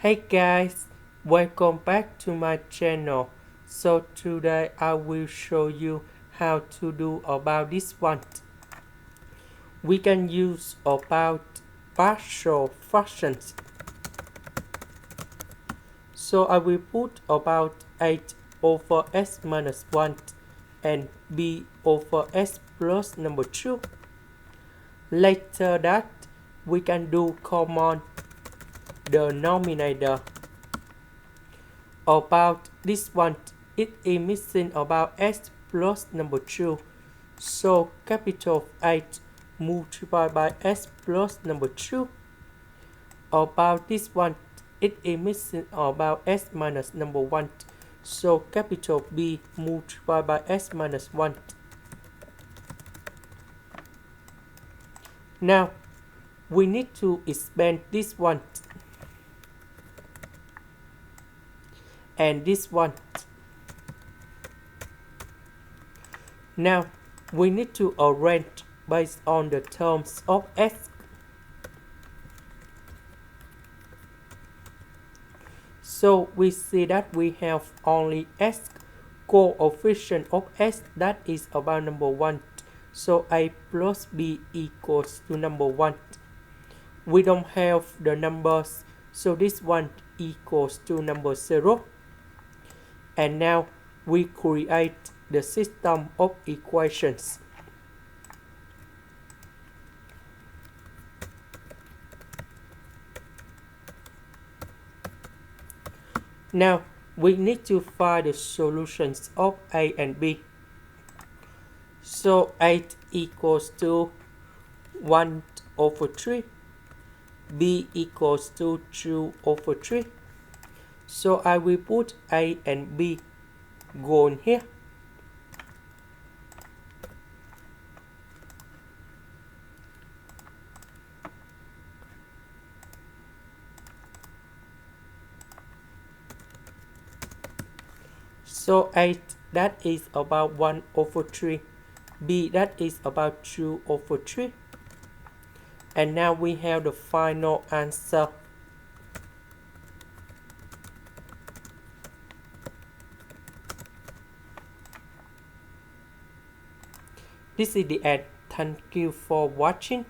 Hey guys, welcome back to my channel. So today I will show you how to do about this one. We can use about partial fractions. So I will put about 8 over s minus 1 and b over s plus number 2. Later that we can do common denominator. About this one, it is missing about s plus number 2. So capital 8 multiplied by s plus number 2. About this one, it is missing about s minus number 1. So capital B multiplied by s minus 1. Now, we need to expand this one and this one. Now, we need to arrange based on the terms of s. So we see that we have only s coefficient of s that is about number 1. So a plus b equals to number 1. We don't have the numbers, so this one equals to number 0. And now we create the system of equations. Now we need to find the solutions of A and B. So 8 equals to 1 over 3. B equals to 2 over 3. So I will put A and B going here. So 8 that is about 1 over 3. B that is about 2 over 3. And now we have the final answer. This is the end. Thank you for watching.